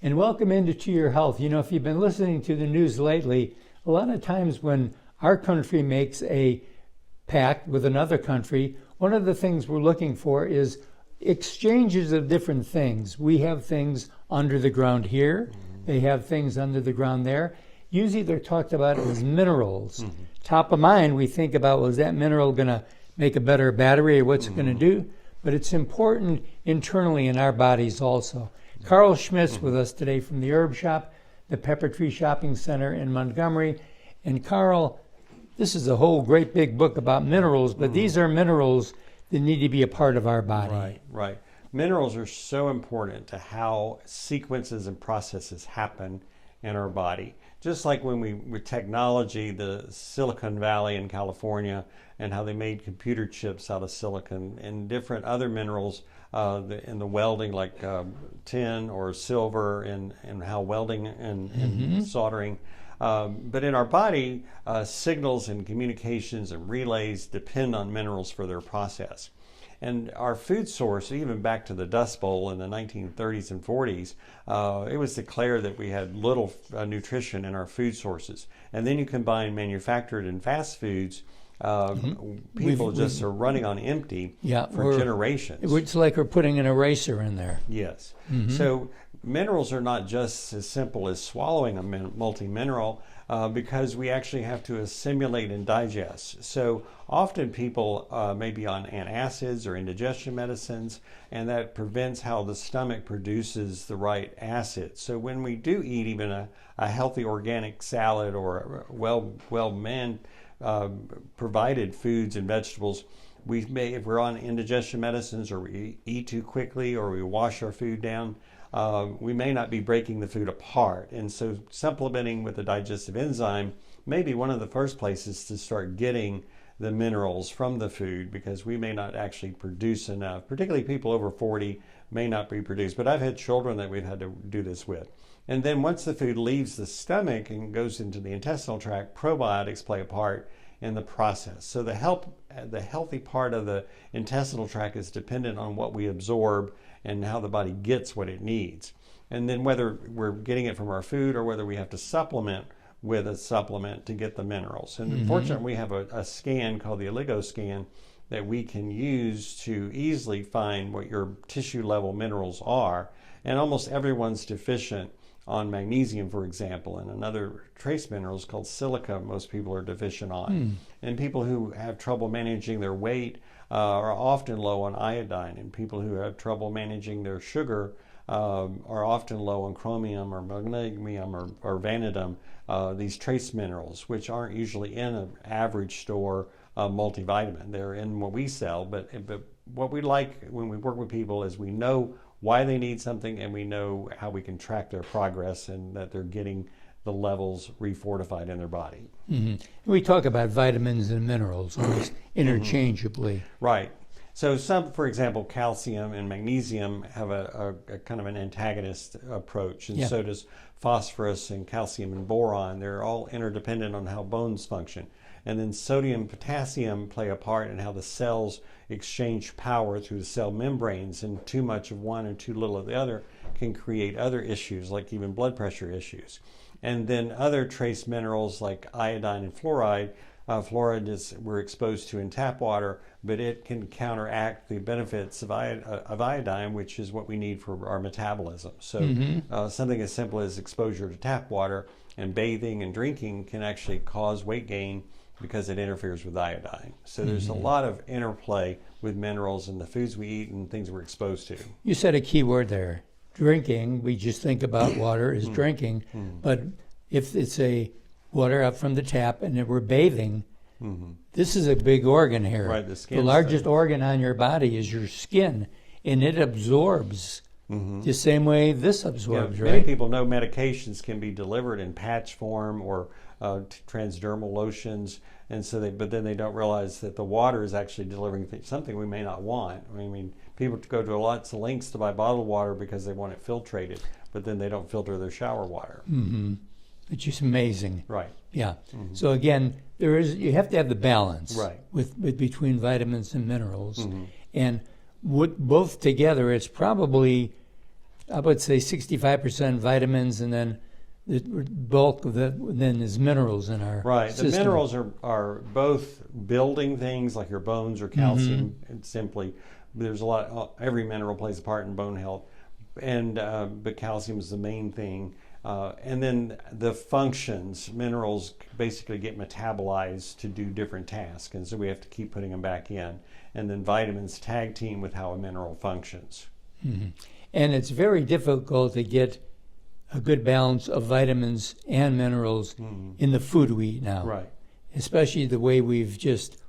and welcome into To Your Health. You know, if you've been listening to the news lately, a lot of times when our country makes a pact with another country, one of the things we're looking for is exchanges of different things. We have things under the ground here. They have things under the ground there. Usually they're talked about as minerals. Top of mind, we think about, well, is that mineral going to make a better battery or what's it going to do? But it's important internally in our bodies also. Carl Schmidt's with us today from the Herb Shop, the Pepper Tree Shopping Center in Montgomery. And Carl, this is a whole great big book about minerals, but these are minerals that need to be a part of our body. Right. Minerals are so important to how sequences and processes happen in our body. Just like when with technology, the Silicon Valley in California, and how they made computer chips out of silicon, and different other minerals in the welding, like tin or silver, and how welding and soldering. But in our body, signals and communications and relays depend on minerals for their process. And our food source, even back to the Dust Bowl in the 1930s and 40s, it was declared that we had little nutrition in our food sources. And then you combine manufactured and fast foods, people just are running on empty for generations. It's like we're putting an eraser in there. Yes. So minerals are not just as simple as swallowing a multi-mineral, because we actually have to assimilate and digest. So often people may be on antacids or indigestion medicines, and that prevents how the stomach produces the right acid. So when we do eat even a healthy organic salad or well-manned provided foods and vegetables, we may, if we're on indigestion medicines or we eat too quickly or we wash our food down, we may not be breaking the food apart. And so supplementing with a digestive enzyme may be one of the first places to start getting the minerals from the food, because we may not actually produce enough. Particularly people over 40 may not be produced. But I've had children that we've had to do this with. And then once the food leaves the stomach and goes into the intestinal tract, probiotics play a part in the process. So the healthy part of the intestinal tract is dependent on what we absorb and how the body gets what it needs. And then whether we're getting it from our food or whether we have to supplement with a supplement to get the minerals. And fortunately, we have a scan called the Oligo scan that we can use to easily find what your tissue level minerals are. And almost everyone's deficient on magnesium, for example, and another trace minerals called silica most people are deficient on. And people who have trouble managing their weight are often low on iodine, and people who have trouble managing their sugar are often low on chromium or magnesium or vanadium, these trace minerals, which aren't usually in an average store multivitamin. They're in what we sell, but what we like when we work with people is we know why they need something, and we know how we can track their progress and that they're getting the levels refortified in their body. We talk about vitamins and minerals almost interchangeably. Right. So some, for example, calcium and magnesium have a kind of an antagonist approach, and so does phosphorus and calcium and boron. They're all interdependent on how bones function. And then sodium and potassium play a part in how the cells exchange power through the cell membranes, and too much of one and too little of the other can create other issues, like even blood pressure issues. And then other trace minerals like iodine and fluoride. Fluoride we're exposed to in tap water, but it can counteract the benefits of iodine, which is what we need for our metabolism. So something as simple as exposure to tap water and bathing and drinking can actually cause weight gain because it interferes with iodine. So there's a lot of interplay with minerals in the foods we eat and things we're exposed to. You said a key word there. Drinking, we just think about water as drinking, but if it's a water up from the tap and if we're bathing, this is a big organ here. Right, the largest organ on your body is your skin, and it absorbs the same way this absorbs, right? Many people know medications can be delivered in patch form or transdermal lotions, and so but then they don't realize that the water is actually delivering something we may not want. I mean, people go to lots of lengths to buy bottled water because they want it filtrated, but then they don't filter their shower water. It's just amazing. Right. Yeah. So again, you have to have the balance with between vitamins and minerals, and both together, it's probably I would say 65% vitamins, and then the bulk of then is minerals in our Right. system. The minerals are both building things like your bones or calcium. And simply, there's a lot. Every mineral plays a part in bone health, and but calcium is the main thing. And then the functions, minerals basically get metabolized to do different tasks, and so we have to keep putting them back in. And then vitamins tag team with how a mineral functions. And it's very difficult to get a good balance of vitamins and minerals in the food we eat now. Right. Especially the way we've just,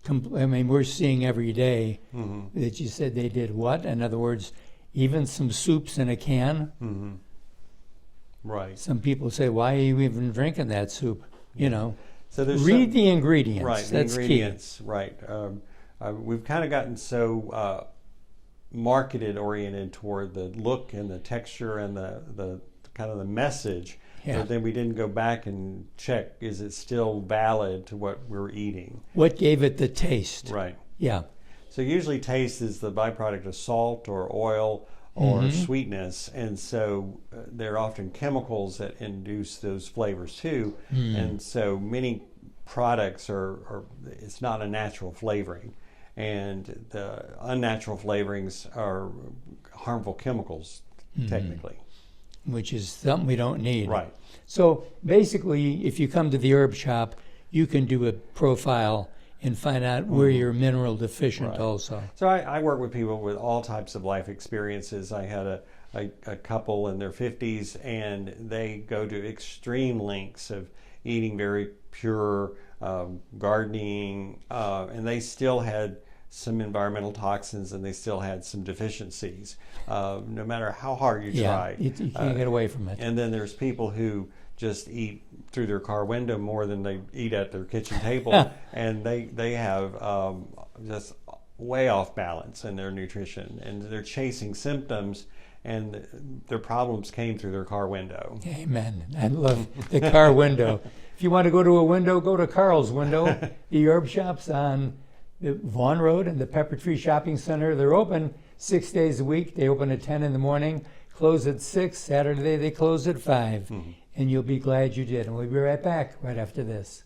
we're seeing every day that you said they did what? In other words, even some soups in a can. Right. Some people say, why are you even drinking that soup? So there's read the ingredients. Right. That's the ingredients. Key. Right. We've kind of gotten so marketed oriented toward the look and the texture and the kind of the message, but then we didn't go back and check, is it still valid to what we're eating? What gave it the taste? Right. Yeah. So usually taste is the byproduct of salt or oil or sweetness, and so there are often chemicals that induce those flavors too, and so many products it's not a natural flavoring, and the unnatural flavorings are harmful chemicals technically. Which is something we don't need. Right. So basically, if you come to the herb shop, you can do a profile and find out where you're mineral deficient also. So I work with people with all types of life experiences. I had a couple in their 50s, and they go to extreme lengths of eating very pure, gardening, and they still had some environmental toxins, and they still had some deficiencies, no matter how hard you try. You can't get away from it. And then there's people who just eat through their car window more than they eat at their kitchen table, and they have just way off balance in their nutrition, and they're chasing symptoms, and their problems came through their car window. Amen. I love the car window. If you want to go to a window, go to Carl's window. The herb shop's on the Vaughan Road and the Pepper Tree Shopping Center. They're open 6 days a week. They open at 10 in the morning, close at 6. Saturday they close at 5. And you'll be glad you did. And we'll be right back right after this.